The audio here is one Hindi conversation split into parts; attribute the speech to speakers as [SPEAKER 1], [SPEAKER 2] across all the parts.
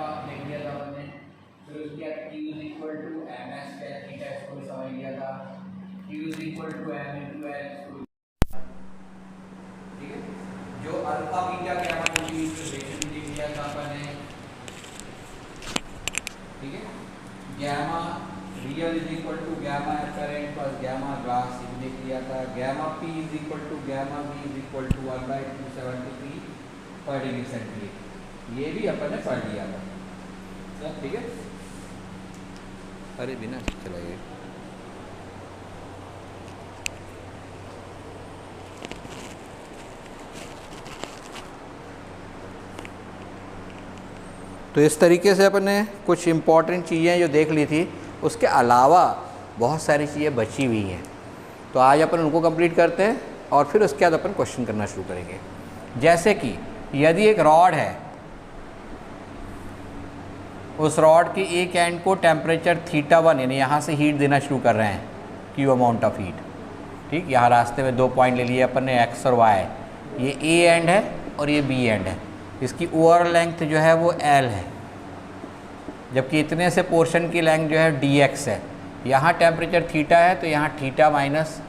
[SPEAKER 1] गैमा लिख लिया था हमने, फिर उसके बाद Q is equal to M S tan theta, इसको भी समझ लिया था, Q is equal to M into L, ठीक है। जो अल्फा बीटा गैमा की रिलेशन लिख लिया था अपन ने, ठीक है। Gamma real is equal to gamma apparent plus gamma glass लिख लिया था। Gamma P is equal to gamma V is equal to 1/273 पर डिग्री सेंटीग्रेड, ये भी अपन ने पढ़ लिया था, ठीक है। अरे बिना चलाइए, तो इस तरीके से अपन ने कुछ इम्पॉर्टेंट चीज़ें जो देख ली थी, उसके अलावा बहुत सारी चीज़ें बची हुई हैं, तो आज अपन उनको कंप्लीट करते हैं और फिर उसके बाद अपन क्वेश्चन करना शुरू करेंगे। जैसे कि यदि एक रॉड है, उस रॉड के एक एंड को टेम्परेचर θ1 यानी यहाँ से हीट देना शुरू कर रहे हैं, Q अमाउंट ऑफ हीट, ठीक। यहाँ रास्ते में 2 पॉइंट ले लिए अपन ने x और y, ये A एंड है और ये B एंड है, इसकी ओवरऑल लेंथ जो है वो L है, जबकि इतने से पोर्शन की लेंथ जो है dx है। यहाँ टेम्परेचर θ है तो यहाँ θ माइनस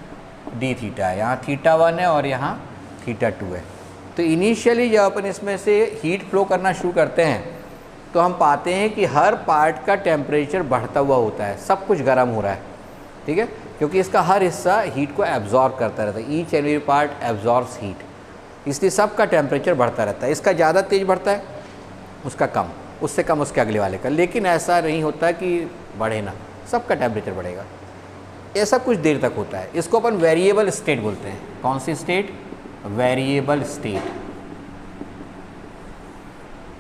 [SPEAKER 1] d θ है, यहाँ θ1 है और यहाँ θ2 है। तो इनिशियली जब अपन इसमें से हीट फ्लो करना शुरू करते हैं तो हम पाते हैं कि हर पार्ट का टेम्परेचर बढ़ता हुआ होता है, सब कुछ गर्म हो रहा है, ठीक है, क्योंकि इसका हर हिस्सा हीट को एब्जॉर्ब करता रहता है, each and every part absorbs heat, इसलिए सबका टेम्परेचर बढ़ता रहता है। इसका ज़्यादा तेज़ बढ़ता है, उसका कम, उससे कम उसके अगले वाले का, लेकिन ऐसा नहीं होता कि बढ़े ना, सबका टेम्परेचर बढ़ेगा। ऐसा कुछ देर तक होता है, इसको अपन वेरिएबल स्टेट बोलते हैं। कौन सी स्टेट? वेरिएबल स्टेट,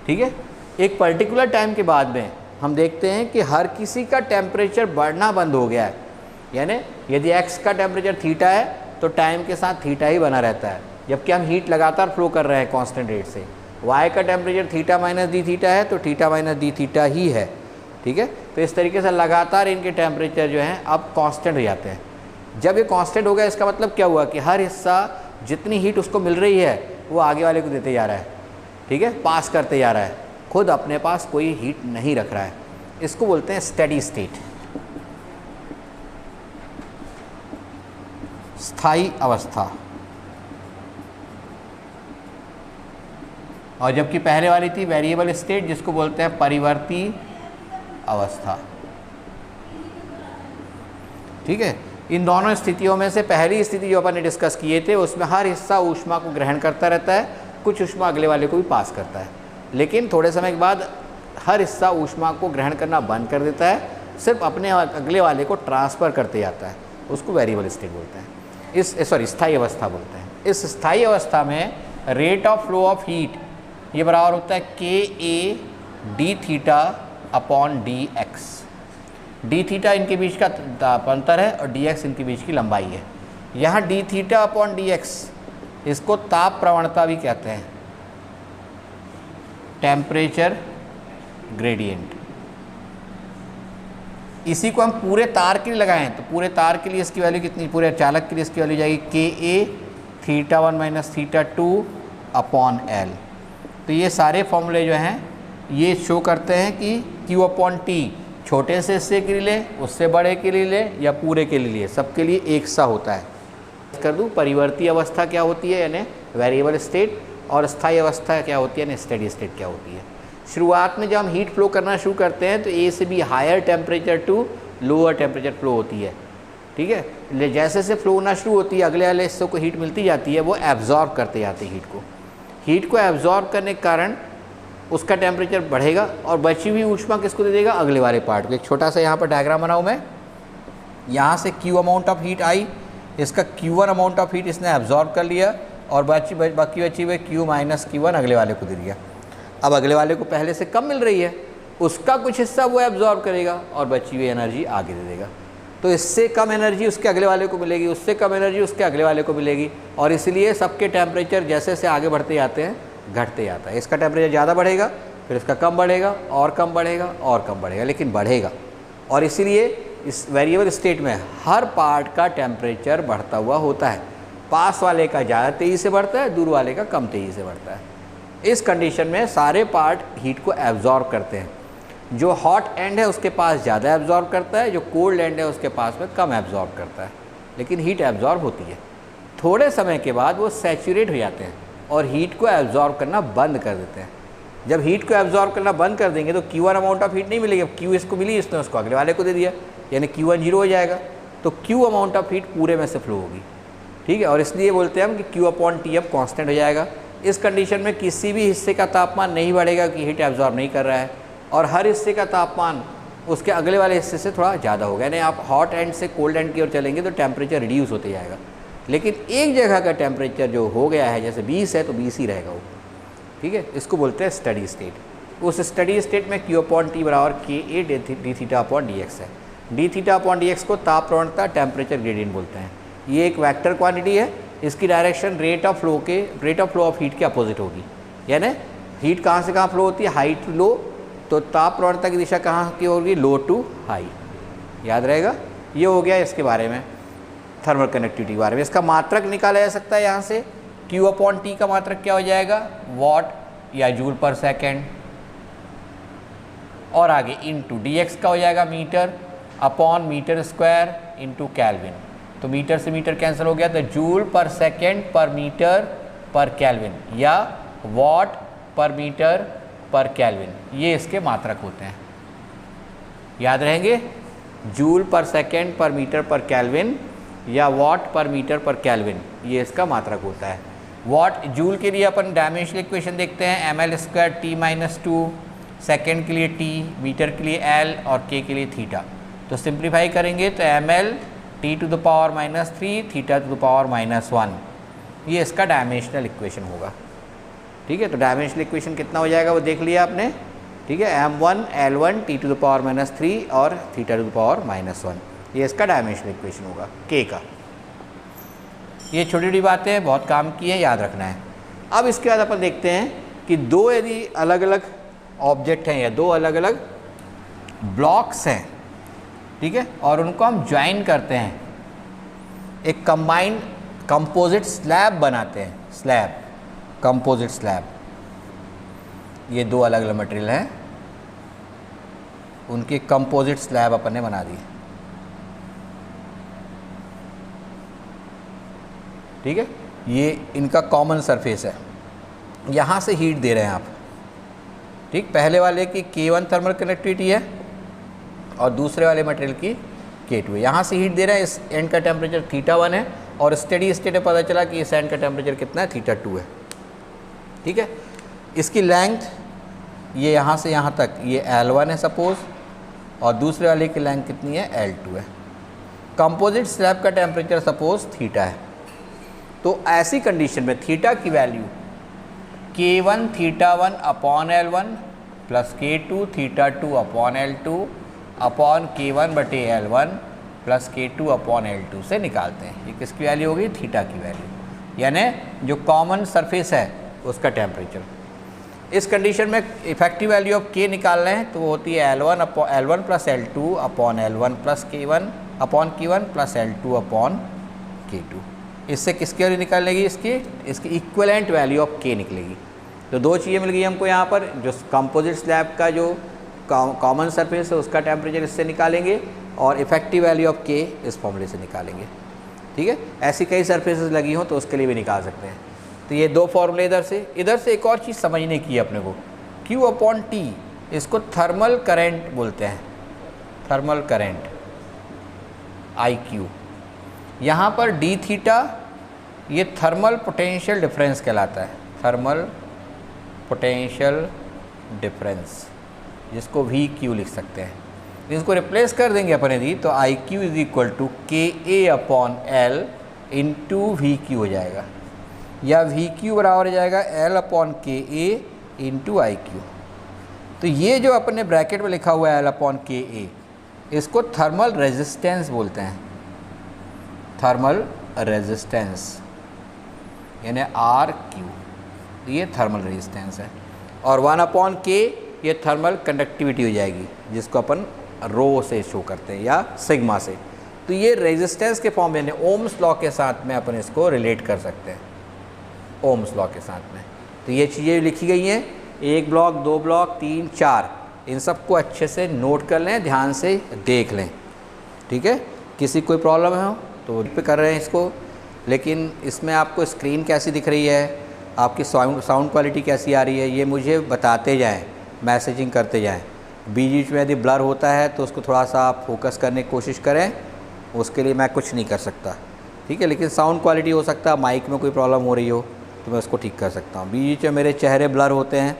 [SPEAKER 1] ठीक है। एक पर्टिकुलर टाइम के बाद में हम देखते हैं कि हर किसी का टेम्परेचर बढ़ना बंद हो गया है, यानी यदि x का टेम्परेचर θ है तो टाइम के साथ θ ही बना रहता है, जबकि हम हीट लगातार फ्लो कर रहे हैं कांस्टेंट रेट से। y का टेम्परेचर θ माइनस डी थीटा है तो θ माइनस डी थीटा ही है, ठीक है। तो इस तरीके से लगातार इनके टेम्परेचर जो हैं अब कांस्टेंट हो जाते हैं। जब ये कांस्टेंट हो गया, इसका मतलब क्या हुआ कि हर हिस्सा जितनी हीट उसको मिल रही है वो आगे वाले को देते जा रहा है, ठीक है, पास करते जा रहा है, खुद अपने पास कोई हीट नहीं रख रहा है। इसको बोलते हैं स्टेडी स्टेट, स्थायी अवस्था। और जबकि पहले वाली थी वेरिएबल स्टेट, जिसको बोलते हैं परिवर्ती अवस्था, ठीक है। इन दोनों स्थितियों में से पहली स्थिति जो अपन ने डिस्कस किए थे, उसमें हर हिस्सा ऊष्मा को ग्रहण करता रहता है, कुछ ऊष्मा अगले वाले को भी पास करता है, लेकिन थोड़े समय के बाद हर हिस्सा ऊष्मा को ग्रहण करना बंद कर देता है, सिर्फ अपने अगले वाले को ट्रांसफ़र करते जाता है। उसको वेरिएबल स्टेट बोलते हैं, स्थायी अवस्था बोलते हैं। इस स्थायी अवस्था में rate of flow of heat ये बराबर होता है Ka D theta upon D x. D theta इनके बीच का अंतर है और डी एक्स इनके बीच की लंबाई है। यहाँ D theta upon D x, इसको ताप प्रवणता भी कहते हैं, टेम्परेचर ग्रेडियंट। इसी को हम पूरे तार के लिए लगाएं तो पूरे तार के लिए इसकी वैल्यू कितनी, पूरे चालक के लिए इसकी वैल्यू जाएगी Ka θ1 माइनस θ2 अपॉन L। तो ये सारे फॉर्मूले जो हैं ये शो करते हैं कि Q अपॉन T छोटे से हिस्से के लिए, उससे बड़े के लिए या पूरे के लिए, सबके लिए एक सा होता है। कर दूँ, परिवर्ती अवस्था क्या होती है यानी वेरिएबल स्टेट, और स्थायी अवस्था क्या होती है यानी स्टेडी स्टेट क्या होती है। शुरुआत में जब हम हीट फ्लो करना शुरू करते हैं तो A से B higher temperature to lower temperature flow होती है, ठीक है। जैसे जैसे फ्लो होना शुरू होती है, अगले वाले हिस्सों को हीट मिलती जाती है, वो एब्जॉर्ब करते जाते हैं हीट को एब्जॉर्ब करने के कारण उसका टेम्परेचर बढ़ेगा और बची हुई ऊष्मा किसको दे देगा, अगले वाले पार्ट को। एक छोटा सा यहाँ पर डायग्राम बनाऊँ मैं, यहाँ से Q अमाउंट ऑफ हीट आई, इसका Q1 अमाउंट ऑफ हीट इसने एब्जॉर्ब कर लिया और बाकी बची हुई Q माइनस Q1 अगले वाले को दे दिया। अब अगले वाले को पहले से कम मिल रही है, उसका कुछ हिस्सा वो एब्जॉर्ब करेगा और बची हुई एनर्जी आगे दे देगा। तो इससे कम एनर्जी उसके अगले वाले को मिलेगी, उससे कम एनर्जी उसके अगले वाले को मिलेगी, और इसलिए सबके टेम्परेचर जैसे जैसे आगे बढ़ते जाते हैं घटते जाता है। इसका टेम्परेचर ज़्यादा बढ़ेगा, फिर इसका कम बढ़ेगा और कम बढ़ेगा और कम बढ़ेगा, लेकिन बढ़ेगा। और इसीलिए इस वेरिएबल स्टेट में हर पार्ट का टेम्परेचर बढ़ता हुआ होता है। पास वाले का ज़्यादा तेज़ी से बढ़ता है, दूर वाले का कम तेज़ी से बढ़ता है। इस कंडीशन में सारे पार्ट हीट को एब्जॉर्ब करते हैं। जो हॉट एंड है उसके पास ज़्यादा एब्जॉर्ब करता है, जो कोल्ड एंड है उसके पास में कम एब्जॉर्ब करता है, लेकिन हीट एब्जॉर्ब होती है। थोड़े समय के बाद वो सैचुरेट हो जाते हैं और हीट को एब्जॉर्ब करना बंद कर देते हैं। जब हीट को एब्जॉर्ब करना बंद कर देंगे तो Q1 अमाउंट ऑफ हीट नहीं मिलेगी। अब Q इसको मिली, इसने उसको अगले वाले को दे दिया, यानी Q1 जीरो हो जाएगा, तो Q अमाउंट ऑफ हीट पूरे में से फ्लो होगी। ठीक है, और इसलिए बोलते हैं हम कि Q/T अब कांस्टेंट हो जाएगा। इस कंडीशन में किसी भी हिस्से का तापमान नहीं बढ़ेगा कि हीट एब्जॉर्ब नहीं कर रहा है, और हर हिस्से का तापमान उसके अगले वाले हिस्से से थोड़ा ज़्यादा होगा। यानी आप हॉट एंड से कोल्ड एंड की ओर चलेंगे तो टेम्परेचर रिड्यूस होते जाएगा, लेकिन एक जगह का टेम्परेचर जो हो गया है, जैसे 20 है तो 20 ही रहेगा वो। ठीक है, इसको बोलते हैं स्टडी स्टेट। उस स्टडी स्टेट में Q/T बराबर KA dθ/dx है। dθ/dx को ताप प्रवणता टेम्परेचर ग्रेडियंट बोलते हैं। ये एक वेक्टर क्वांटिटी है, इसकी direction rate of flow of heat के अपोजिट होगी। यानी हीट कहाँ से कहाँ फ्लो होती है, हाई टू लो, तो ताप प्रवणता की दिशा कहाँ की होगी, लो टू हाई। याद रहेगा, ये हो गया इसके बारे में, थर्मल कंडक्टिविटी के बारे में। इसका मात्रक निकाला जा सकता है यहाँ से। Q/T का मात्रक क्या हो जाएगा, वॉट या जूल पर सेकेंड, और आगे इनटू dx का हो जाएगा metre upon metre square into kelvin. तो मीटर से मीटर कैंसिल हो गया, तो जूल पर सेकेंड पर मीटर पर केल्विन या वॉट पर मीटर पर केल्विन, ये इसके मात्रक होते हैं। याद रहेंगे, जूल पर सेकेंड पर मीटर पर केल्विन या वॉट पर मीटर पर केल्विन, ये इसका मात्रक होता है। वॉट जूल के लिए अपन डायमेंशनल इक्वेशन देखते हैं, ml² T-2, सेकेंड के लिए T, मीटर के लिए L और K के लिए थीटा। तो सिंप्लीफाई करेंगे तो ml T⁻³ θ⁻1, ये इसका डायमेंशनल इक्वेशन होगा। ठीक है, तो डायमेंशनल इक्वेशन कितना हो जाएगा वो देख लिया आपने। ठीक है, m1 L1 T⁻³ और θ⁻1, ये इसका डायमेंशनल इक्वेशन होगा K का। ये छोटी छोटी बातें बहुत काम की हैं, याद रखना है। अब इसके बाद अपन देखते हैं कि दो यदि अलग अलग ऑब्जेक्ट हैं या दो अलग अलग ब्लॉक्स हैं, ठीक है, और उनको हम ज्वाइन करते हैं, एक कंबाइंड कंपोजिट स्लैब बनाते हैं, स्लैब, कंपोजिट स्लैब। ये दो अलग अलग मटेरियल हैं, उनके कंपोजिट स्लैब अपन ने बना दिए। ठीक है, ये इनका कॉमन सरफेस है, यहाँ से हीट दे रहे हैं आप। ठीक, पहले वाले की K1 थर्मल कंडक्टिविटी है और दूसरे वाले मटेरियल की K2 है। यहाँ से हीट दे रहे हैं, इस एंड का टेम्परेचर θ1 है और स्टेडी स्टेट में पता चला कि इस एंड का टेम्परेचर कितना है, θ2 है। ठीक है, इसकी लेंथ ये यहाँ से यहाँ तक ये L1 है सपोज, और दूसरे वाले की लेंथ कितनी है, L2 है। कंपोजिट स्लैब का टेम्परेचर सपोज θ है। तो ऐसी कंडीशन में थीटा की value K1 θ1 upon L1 plus K2 θ2 upon L2 upon K1/L1 plus K2 upon L2 से निकालते हैं। ये किसकी वैल्यू होगी, थीटा की वैल्यू, यानी जो कॉमन सरफेस है उसका टेम्परेचर। इस कंडीशन में इफेक्टिव वैल्यू ऑफ K निकाल रहे हैं तो वो होती है L1 plus L2 upon L1 plus K1 upon Q1 plus L2 upon K2। इससे किसकी वैल्यू निकालेगी, इसकी इक्विवेलेंट वैल्यू ऑफ K निकलेगी। तो दो चीज़ें मिल गई हमको यहाँ पर, जो कंपोजिट स्लैब का जो कॉमन सरफेस है उसका टेम्परेचर इससे निकालेंगे और इफेक्टिव वैल्यू ऑफ K इस फॉर्मूले से निकालेंगे। ठीक है, ऐसी कई सरफेसेस लगी हों तो उसके लिए भी निकाल सकते हैं। तो ये दो फॉर्मूले इधर से एक और चीज़ समझने की है अपने को, Q/T, इसको थर्मल करेंट बोलते हैं, थर्मल करेंट IQ। यहाँ पर dθ ये थर्मल पोटेंशियल डिफरेंस कहलाता है, थर्मल पोटेंशियल डिफरेंस, जिसको VQ लिख सकते हैं। इसको रिप्लेस कर देंगे अपन यदि, तो IQ = KA/L इंटू VQ हो जाएगा, या VQ बराबर हो जाएगा L/KA इंटू IQ। तो ये जो अपन ने ब्रैकेट में लिखा हुआ है L/KA, इसको थर्मल रेजिस्टेंस बोलते हैं, थर्मल रेजिस्टेंस यानी RQ, ये थर्मल रेजिस्टेंस है। और 1/K ये थर्मल कंडक्टिविटी हो जाएगी, जिसको अपन रो से शो करते हैं या सिग्मा से। तो ये रेजिस्टेंस के फॉर्म में ओम्स लॉ के साथ में अपन इसको रिलेट कर सकते हैं, ओम्स लॉ के साथ में। तो ये चीज़ें लिखी गई हैं, 1 ब्लॉक 2 ब्लॉक 3 4, इन सबको अच्छे से नोट कर लें, ध्यान से देख लें, ठीक है। किसी कोई प्रॉब्लम हो तो पे कर रहे हैं इसको, लेकिन इसमें आपको स्क्रीन कैसी दिख रही है, आपकी साउंड क्वालिटी कैसी आ रही है, ये मुझे बताते जाएं, मैसेजिंग करते जाएं। बीच में यदि ब्लर होता है तो उसको थोड़ा सा आप फोकस करने की कोशिश करें, उसके लिए मैं कुछ नहीं कर सकता, ठीक है। लेकिन साउंड क्वालिटी हो सकता है माइक में कोई प्रॉब्लम हो रही हो तो मैं उसको ठीक कर सकता हूँ। बीच में मेरे चेहरे ब्लर होते हैं,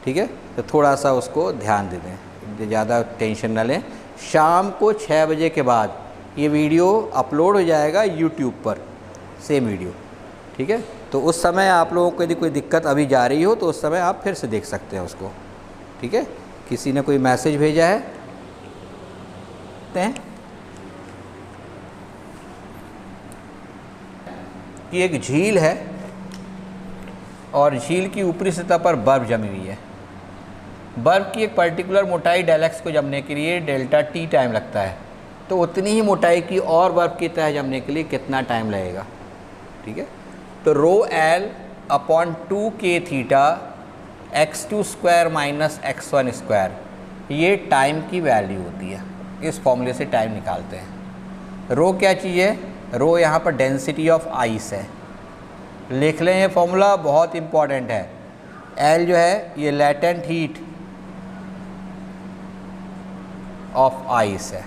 [SPEAKER 1] ठीक है, तो थोड़ा सा उसको ध्यान दे दें, ज़्यादा टेंशन ना लें। शाम को 6 बजे के बाद ये वीडियो अपलोड हो जाएगा यूट्यूब पर, सेम वीडियो, ठीक है। तो उस समय आप लोगों को यदि कोई दिक्कत अभी जा रही हो तो उस समय आप फिर से देख सकते हैं उसको, ठीक है। किसी ने कोई मैसेज भेजा है कि एक झील है और झील की ऊपरी सतह पर बर्फ़ जमी हुई है। बर्फ़ की एक पर्टिकुलर मोटाई डेल एक्स को जमने के लिए डेल्टा टी टाइम लगता है, तो उतनी ही मोटाई की और बर्फ़ की तह जमने के लिए कितना टाइम लगेगा, ठीक है। तो rho L upon 2 k theta x2 square minus x1 square, ये टाइम की वैल्यू होती है। इस फॉर्मूले से टाइम निकालते हैं। रो क्या चीज़ है, रो यहाँ पर डेंसिटी ऑफ आइस है, लिख लें ये फॉर्मूला, बहुत इम्पॉर्टेंट है। एल जो है ये लेटेंट हीट ऑफ आइस है,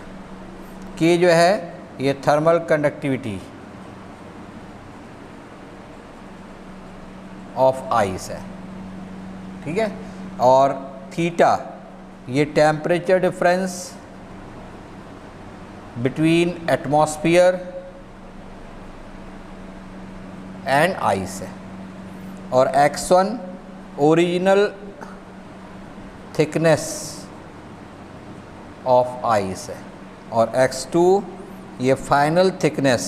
[SPEAKER 1] के जो है ये थर्मल कंडक्टिविटी ऑफ आइस है, ठीक है। और थीटा ये temperature difference between atmosphere and ice है। और x1 original thickness of ice है, और x2 ये फाइनल थिकनेस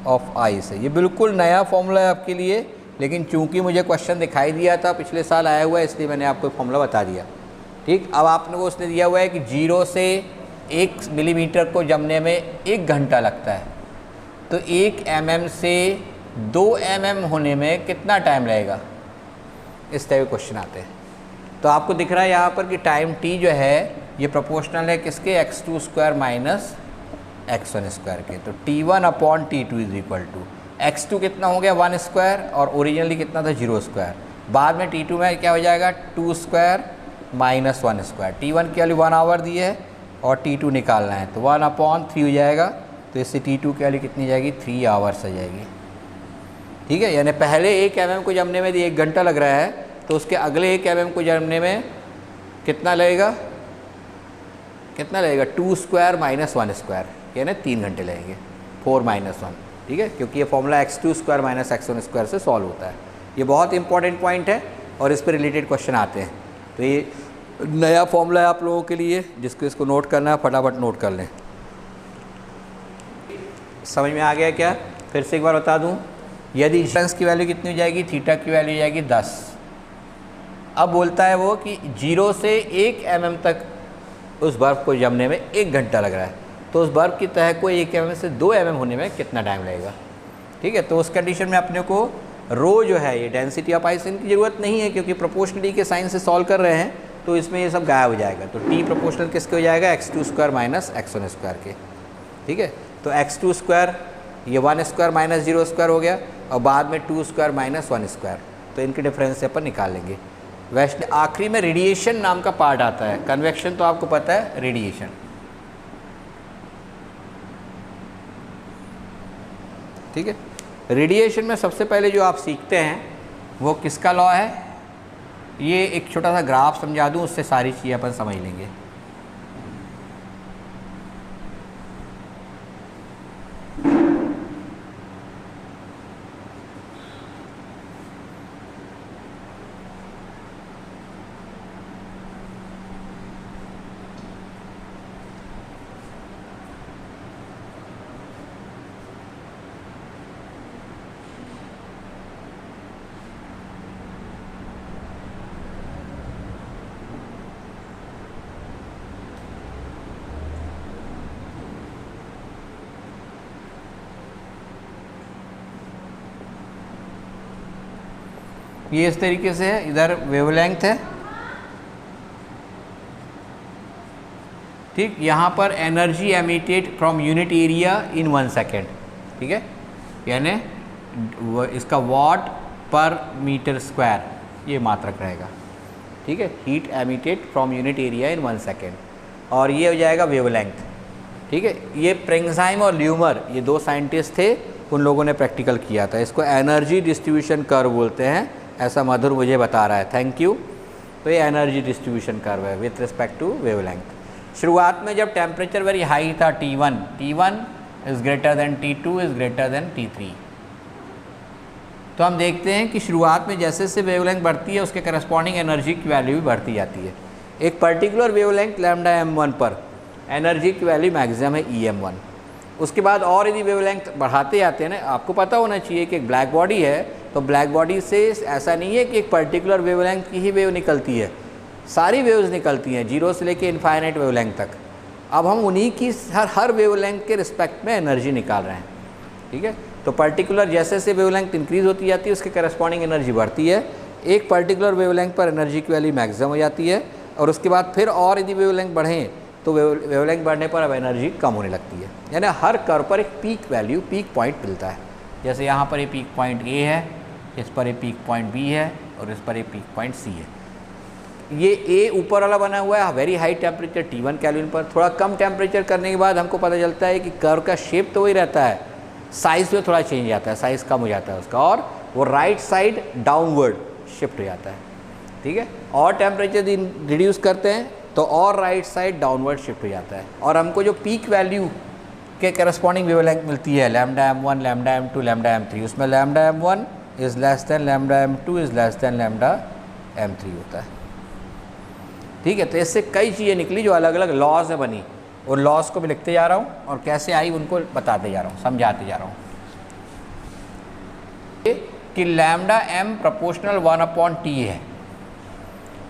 [SPEAKER 1] ऑफ आइस है। ये बिल्कुल नया फॉर्मूला है आपके लिए, लेकिन चूंकि मुझे क्वेश्चन दिखाई दिया था पिछले साल आया हुआ है, इसलिए मैंने आपको फॉर्मूला बता दिया, ठीक। अब आपने को उसने दिया हुआ है कि 0 से 1 मिलीमीटर को जमने में 1 घंटा लगता है, तो 1 mm से 2 mm होने में कितना टाइम लगेगा, इस तरह के क्वेश्चन आते हैं। तो आपको दिख रहा है यहाँ पर कि टाइम t जो है ये प्रोपोर्शनल है किसके, x2 square minus x1 square के। तो t1 upon t2 is equal to x2 कितना हो गया 1 स्क्वायर, और ओरिजिनली कितना था 0 स्क्वायर। बाद में t2 में क्या हो जाएगा 2 स्क्वायर माइनस 1 स्क्वायर। t1 की वैल्यू 1 आवर दी है और t2 निकालना है, तो 1 अपॉन 3 हो जाएगा। तो इससे t2 की वैल्यू कितनी जाएगी 3 आवर्स आ जाएगी, ठीक है। यानी पहले 1 mm को जमने में 1 घंटा लग रहा है, तो उसके अगले 1 mm को जमने में कितना लगेगा, 2 स्क्वायर माइनस 1 स्क्वायर, यानी 3 घंटे लगेंगे, 4 माइनस 1, ठीक है। क्योंकि ये formula x2 square minus x1 square से सॉल्व होता है। ये बहुत इंपॉर्टेंट पॉइंट है और इस पर रिलेटेड क्वेश्चन आते हैं। तो ये नया फॉर्मूला है आप लोगों के लिए, जिसको इसको नोट करना है फटाफट नोट कर लें। समझ में आ गया क्या, फिर से एक बार बता दूं, यदि डिस्टेंस की वैल्यू कितनी हो जाएगी, थीटा की वैल्यू हो जाएगी 10। अब बोलता है वो कि 0 से 1 mm तक उस बर्फ़ को जमने में 1 घंटा लग रहा है, तो उस बर्फ़ की तह को 1 mm से 2 mm होने में कितना टाइम लगेगा, ठीक है। तो उस कंडीशन में अपने को रो जो है ये डेंसिटी ऑफ आइस की ज़रूरत नहीं है, क्योंकि प्रोपोर्शनली के साइन से सॉल्व कर रहे हैं, तो इसमें ये सब गायब हो जाएगा। तो t प्रोपोर्शनल किसके हो जाएगा x2 square minus x1 square के, ठीक है। तो x2 स्क्वायर ये 1 स्क्वायर माइनस 0 स्क्वायर हो गया, और बाद में 2 स्क्वायर माइनस 1 स्क्वायर, तो इनके डिफरेंस से अपन निकाल लेंगे। वैसे आखिरी में रेडिएशन नाम का पार्ट आता है, कन्वेक्शन तो आपको पता है, रेडिएशन, ठीक है। रेडिएशन में सबसे पहले जो आप सीखते हैं वो किसका लॉ है, ये एक छोटा सा ग्राफ समझा दूं, उससे सारी चीज़ें अपन समझ लेंगे। ये इस तरीके से है, इधर वेवलेंथ है, ठीक। यहाँ पर energy emitted from unit area in 1 second, ठीक है, यानी इसका वाट पर मीटर स्क्वायर ये मात्रक रहेगा, ठीक है। Heat emitted from unit area in 1 second, और ये हो जाएगा वेवलेंथ, ठीक है। ये प्रिंगहाइम और ल्यूमर, ये 2 साइंटिस्ट थे, उन लोगों ने प्रैक्टिकल किया था। इसको एनर्जी डिस्ट्रीब्यूशन कर्व बोलते हैं, ऐसा मधुर मुझे बता रहा है, थैंक यू। तो ये एनर्जी डिस्ट्रीब्यूशन कर्व है विथ रिस्पेक्ट टू वेवलेंथ। शुरुआत में जब टेम्परेचर वेरी हाई था T1 is greater than T2 is greater than T3, तो हम देखते हैं कि शुरुआत में जैसे जैसे वेवलेंथ बढ़ती है उसके करस्पॉन्डिंग एनर्जी की वैल्यू भी बढ़ती जाती है। एक पर्टिकुलर वेवलेंथ लैम्डा m1 पर एनर्जी की वैल्यू मैक्सिमम है em1। उसके बाद और यदि वेवलेंथ बढ़ाते जाते हैं ना, आपको पता होना चाहिए कि एक ब्लैक बॉडी है, तो ब्लैक बॉडी से ऐसा नहीं है कि एक पर्टिकुलर वेवलेंथ की ही वेव निकलती है, सारी वेव्स निकलती हैं 0 से लेके इनफाइनाइट वेवलेंथ तक। अब हम उन्हीं की हर वेवलेंथ के रिस्पेक्ट में एनर्जी निकाल रहे हैं, ठीक है। तो पर्टिकुलर जैसे जैसे वेवलेंथ इंक्रीज़ होती जाती है उसके करस्पॉन्डिंग एनर्जी बढ़ती है। एक पर्टिकुलर वेवलेंथ पर एनर्जी की वैल्यू मैक्सिमम हो जाती है, और उसके बाद फिर और यदि वेवलेंथ बढ़ें तो वेवलेंथ बढ़ने पर अब एनर्जी कम होने लगती है। यानी हर कर्व पर एक पीक वैल्यू, पीक पॉइंट मिलता है। जैसे यहाँ पर ये पीक पॉइंट A है, इस पर एक पीक पॉइंट B है, और इस पर एक पीक पॉइंट C है। ये A ऊपर वाला बना हुआ है very high temperature T1 kelvin पर। थोड़ा कम टेम्परेचर करने के बाद हमको पता चलता है कि कर्व का शेप तो वही रहता है, साइज़ में थोड़ा चेंज आता है, साइज़ कम हो जाता है उसका, और वो राइट साइड डाउनवर्ड शिफ्ट हो जाता है, ठीक है। और टेम्परेचर रिड्यूस करते हैं तो और राइट साइड डाउनवर्ड शिफ्ट हो जाता है, और हमको जो पीक वैल्यू के करस्पॉन्डिंग वेवलेंथ मिलती है lambda m1, lambda m2, lambda m3, उसमें lambda m1 is less than lambda m2 is less than lambda m3 होता है, ठीक है। तो इससे कई चीज़ें निकली जो अलग अलग लॉज में बनी, और लॉज को मैं लिखते जा रहा हूँ और कैसे आई उनको बताते जा रहा हूँ, समझाते जा रहा हूँ कि लैम्डा m प्रोपोर्शनल 1/T है,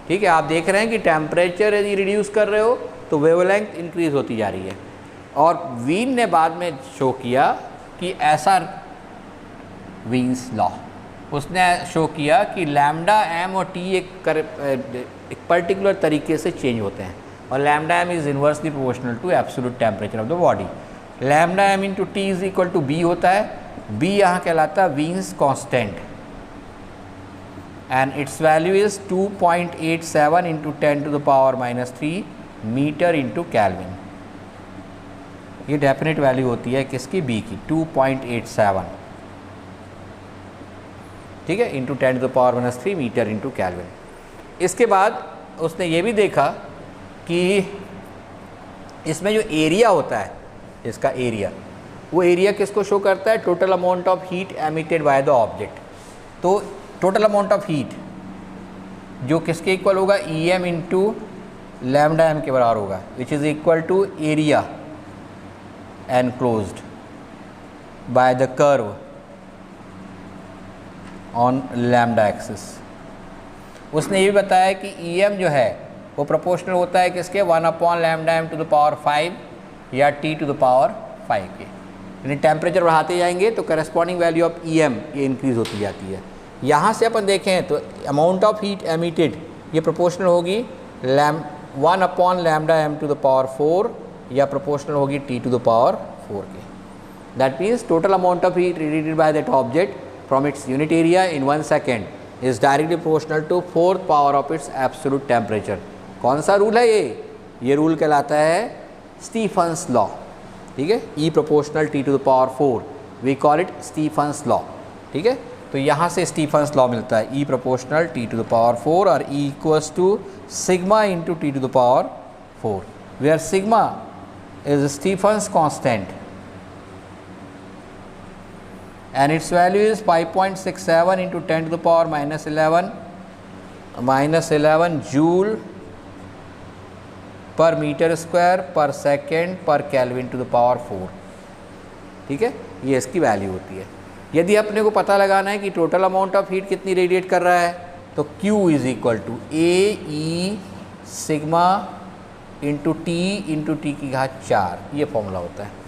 [SPEAKER 1] ठीक है। आप देख रहे हैं कि टेम्परेचर यदि रिड्यूस कर रहे हो तो वेवलेंथ इंक्रीज़ होती जा रही है, और वीन ने बाद में शो किया कि ऐसा, वीन्स लॉ, उसने शो किया कि लैम्डा m और T एक पर्टिकुलर तरीके से चेंज होते हैं, और lambda m is inversely proportional to absolute temperature of the body. Lambda m into T is equal to B होता है, B यहाँ कहलाता है Wien's constant, and its value is 2.87 into 10 to the power minus 3 metre into kelvin. ये डेफिनेट वैल्यू होती है किसकी, B की, 2.87, ठीक है, into 10 to the power minus 3 metre into kelvin. इसके बाद उसने ये भी देखा कि इसमें जो एरिया होता है, इसका एरिया, वो एरिया किसको शो करता है, total amount of heat emitted by the object. तो टोटल अमाउंट ऑफ हीट जो किसके इक्वल होगा, Em इंटू लैम्डा m के बराबर होगा, which is equal to area enclosed by the curve on lambda axis. उसने ये भी बताया कि Em जो है वो प्रोपोर्शनल होता है किसके, 1/λm टू द पावर 5 या T टू द पावर 5 के। यानी टेम्परेचर बढ़ाते जाएंगे तो करस्पॉन्डिंग वैल्यू ऑफ Em ये इंक्रीज़ होती जाती है। यहाँ से अपन देखें तो अमाउंट ऑफ हीट एमिटेड ये प्रोपोर्शनल होगी 1/λm टू द पावर 4 या प्रोपोर्शनल होगी T टू द पावर 4 के। That means total amount of heat radiated by that object from its unit area in 1 second is directly proportional to 4th power of its absolute temperature. कौन सा रूल है ये रूल कहलाता है स्टीफन्स लॉ, ठीक है। E proportional T to the power 4, we call it Stefan's law, ठीक है। तो यहाँ से स्टीफन्स लॉ मिलता है, E proportional T to the power 4 और E equals to sigma into T to the power 4, where sigma is Stefan's constant and its value is 5.67 into 10 to the power minus 11 joule per meter square per second per Kelvin to the power 4, ठीक है। ये इसकी वैल्यू होती है। यदि अपने को पता लगाना है कि टोटल अमाउंट ऑफ हीट कितनी रेडिएट कर रहा है तो Q is equal to AE sigma into T की घात 4, ये फॉर्मूला होता है।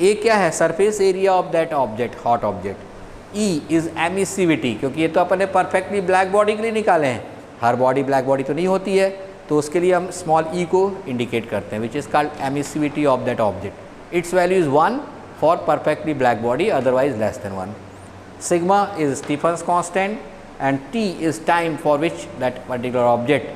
[SPEAKER 1] ए क्या है, surface area of that object, hot object. E is emissivity, क्योंकि ये तो अपन ने परफेक्टली ब्लैक बॉडी के लिए निकाले हैं, हर बॉडी ब्लैक बॉडी तो नहीं होती है, तो उसके लिए हम स्मॉल ई को इंडिकेट करते हैं, which is called emissivity of that object. Its value is 1 for perfectly black body, otherwise less than 1। Sigma is Stefan's constant and T is time for which that particular object,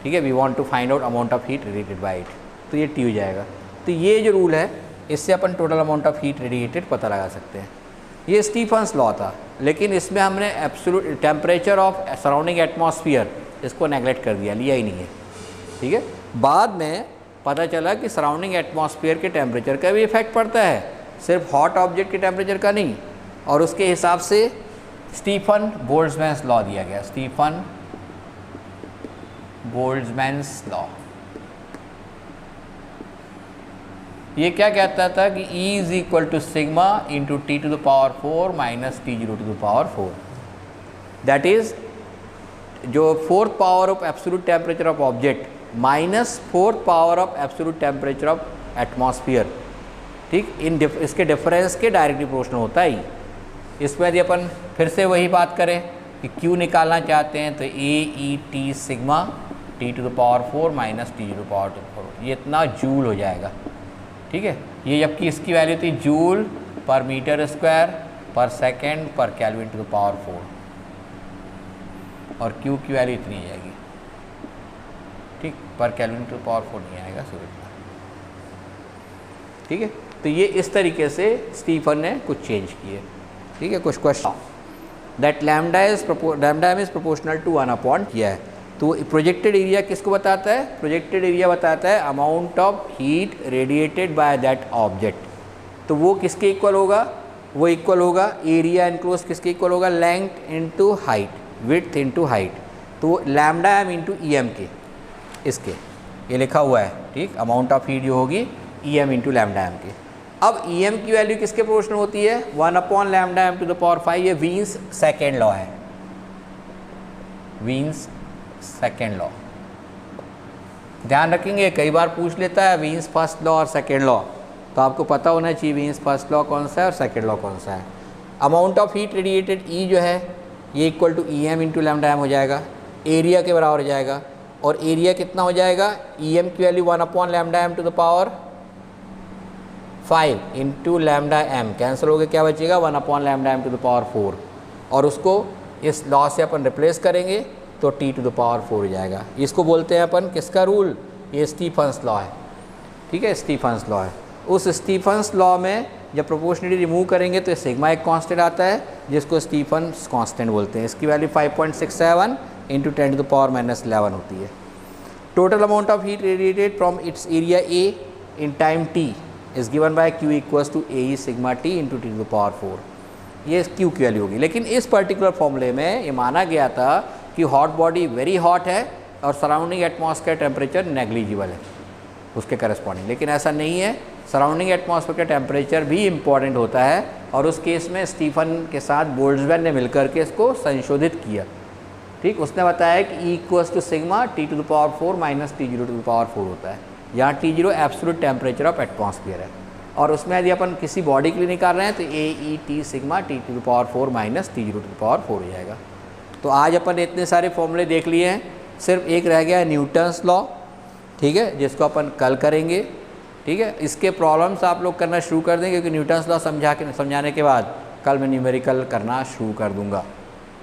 [SPEAKER 1] ठीक है, we want to find out amount of heat radiated by it, तो ये टी हो जाएगा। तो ये जो रूल है इससे अपन total amount of heat radiated पता लगा सकते हैं। ये स्टीफन्स लॉ था, लेकिन इसमें हमने absolute temperature of surrounding atmosphere इसको नेगलेक्ट कर दिया, लिया ही नहीं है, ठीक है। बाद में पता चला कि सराउंडिंग एटमॉस्फेयर के टेम्परेचर का भी इफेक्ट पड़ता है, सिर्फ हॉट ऑब्जेक्ट के टेम्परेचर का नहीं, और उसके हिसाब से स्टीफन बोल्ट्जमैन लॉ दिया गया, स्टीफन बोल्ट्जमैन लॉ। ये क्या कहता था कि E is equal to sigma into T to the power 4 minus T0 to the power 4, that is जो fourth power of absolute temperature of object minus fourth power of absolute temperature of atmosphere, ठीक, इसके डिफरेंस के डायरेक्टली प्रोपोर्शनल होता है। इसमें यदि अपन फिर से वही बात करें कि Q निकालना चाहते हैं तो AET sigma T to the power 4 minus T0 to power 4, ये इतना जूल हो जाएगा, ठीक है। ये जबकि इसकी वैल्यू थी जूल पर मीटर स्क्वायर पर सेकेंड पर केल्विन टू द पावर 4, और Q की वैल्यू इतनी आ जाएगी, ठीक, पर केल्विन टू द पावर 4 नहीं आएगा सिर्फ इतना, ठीक है। तो ये इस तरीके से स्टीफन ने कुछ चेंज किए, ठीक है। कुछ question that lambda is proportional to 1 किया है, तो प्रोजेक्टेड एरिया किसको बताता है? प्रोजेक्टेड एरिया बताता है amount of heat radiated by that object, तो वो किसके इक्वल होगा? वो इक्वल होगा एरिया इनक्लोज किसके इक्वल होगा? Length into height, width into height, तो lambda M into E M के, इसके ये लिखा हुआ है, ठीक, अमाउंट ऑफ हीट जो होगी E M into lambda M के। अब ई एम की वैल्यू किसके प्रोपोर्शनल होती है? 1 upon lambda M to the power 5, ये वीन्स सेकेंड लॉ है, वीन्स सेकेंड लॉ। ध्यान रखेंगे, कई बार पूछ लेता है वीन्स फर्स्ट लॉ और सेकेंड लॉ, तो आपको पता होना चाहिए वीन्स फर्स्ट लॉ कौन सा है और सेकेंड लॉ कौन सा है। Amount of heat radiated E जो है ये equal to E M into lambda M हो जाएगा, एरिया के बराबर हो जाएगा, और एरिया कितना हो जाएगा? ई एम की value 1 upon lambda M to the power 5 into lambda M, cancel हो गया, क्या बचेगा? 1 upon lambda M to the power 4, और उसको इस लॉ से अपन रिप्लेस करेंगे तो टी टू द पावर 4 हो जाएगा। इसको बोलते हैं अपन किसका रूल? ये स्टीफन्स लॉ है, ठीक है, स्टीफन्स लॉ है। उस स्टीफन्स लॉ में जब प्रोपोर्शनलिटी रिमूव करेंगे तो सिग्मा एक कांस्टेंट आता है जिसको स्टीफन्स कांस्टेंट बोलते हैं। इसकी value 5.67 into 10 to the power -11 होती है। Total amount of heat radiated from its area A in time T is given by Q equals to AE sigma T into T to the power 4, ये Q की वैल्यू होगी। लेकिन इस पर्टिकुलर फॉर्मूले में ये माना गया था कि हॉट बॉडी वेरी हॉट है और सराउंडिंग एटमॉस्फेयर टेम्परेचर नेग्लिजिबल है उसके करस्पॉन्डिंग, लेकिन ऐसा नहीं है, सराउंडिंग एटमॉस्फेयर का टेम्परेचर भी इम्पॉर्टेंट होता है, और उस केस में स्टीफन के साथ बोल्ट्जमैन ने मिलकर के इसको संशोधित किया, ठीक। उसने बताया कि E equals to sigma T to the power 4 minus T0 to the power 4 होता है, यहाँ T0 absolute temperature of atmosphere है, और उसमें यदि अपन किसी बॉडी के लिए निकाल रहे हैं तो AET sigma T to the power 4 minus T0 to the power 4 हो जाएगा। तो आज अपन ने इतने सारे फॉर्मूले देख लिए हैं, सिर्फ एक रह गया है न्यूटन्स लॉ, ठीक है, जिसको अपन कल करेंगे, ठीक है। इसके प्रॉब्लम्स आप लोग करना शुरू कर दें, क्योंकि न्यूटन्स लॉ समझाने के बाद कल मैं न्यूमेरिकल करना शुरू कर दूंगा,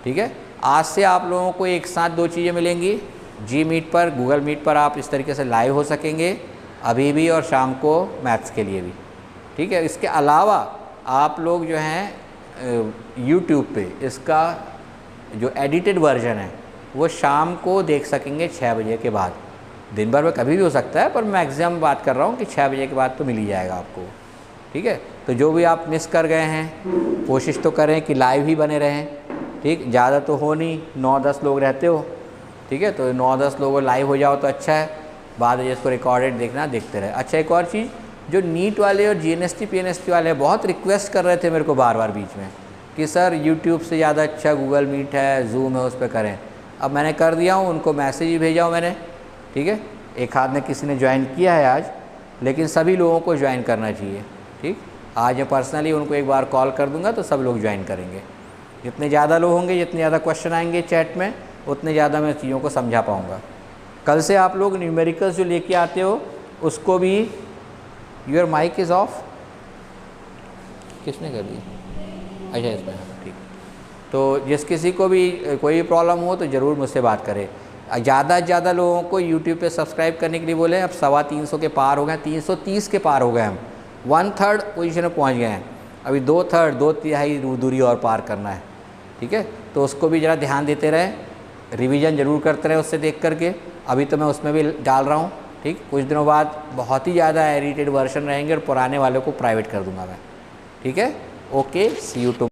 [SPEAKER 1] ठीक है। आज से आप लोगों को एक साथ 2 चीज़ें मिलेंगी, जी मीट पर, गूगल मीट पर आप इस तरीके से लाइव हो सकेंगे अभी भी और शाम को मैथ्स के लिए भी, ठीक है। इसके अलावा आप लोग जो हैं यूट्यूब पे इसका जो एडिटेड वर्जन है वो शाम को देख सकेंगे 6 बजे के बाद, दिन भर में कभी भी हो सकता है, पर मैक्सिमम बात कर रहा हूँ कि 6 बजे के बाद तो मिल ही जाएगा आपको, ठीक है। तो जो भी आप मिस कर गए हैं कोशिश तो करें कि लाइव ही बने रहें, ठीक, ज़्यादा तो हो नहीं, 9-10 लोग रहते हो, ठीक है, तो 9-10 लोग लाइव हो जाओ तो अच्छा है, बाद में जिसको रिकॉर्डेड देखना देखते रहे। अच्छा, एक और चीज़, जो नीट वाले और GNST PNST वाले बहुत रिक्वेस्ट कर रहे थे मेरे को बार बार बीच में कि सर यूट्यूब से ज़्यादा अच्छा गूगल मीट है, जूम है, उस पर करें। अब मैंने कर दिया हूँ, उनको मैसेज ही भेजा हूँ मैंने, ठीक है। एक आध ने किसी ने ज्वाइन किया है आज, लेकिन सभी लोगों को ज्वाइन करना चाहिए, ठीक। आज मैं पर्सनली उनको एक बार कॉल कर दूंगा तो सब लोग ज्वाइन करेंगे। जितने ज़्यादा लोग होंगे, जितने ज़्यादा क्वेश्चन आएंगे चैट में, उतने ज़्यादा मैं चीज़ों को समझा पाऊँगा। कल से आप लोग न्यूमेरिकल्स जो लेके आते हो उसको भी, योर माइक इज़ ऑफ, किसने कर दी? अच्छा इसमें, ठीक। तो जिस किसी को भी कोई प्रॉब्लम हो तो ज़रूर मुझसे बात करें। ज़्यादा से ज़्यादा लोगों को यूट्यूब पे सब्सक्राइब करने के लिए बोले। अब 350 के पार हो गए, 330 के पार हो गए, हम 1/3 पोजीशन में पहुंच गए हैं। अभी 2/3, 2/3 दूरी और पार करना है, ठीक है। तो उसको भी ज़रा ध्यान देते रहें, रिवीजन ज़रूर करते रहें उससे देख करके। अभी तो मैं उसमें भी डाल रहा हूँ, ठीक। कुछ दिनों बाद बहुत ही ज़्यादा एडिटेड वर्जन रहेंगे और पुराने वालों को प्राइवेट कर दूँगा मैं, ठीक है। Okay, see you to.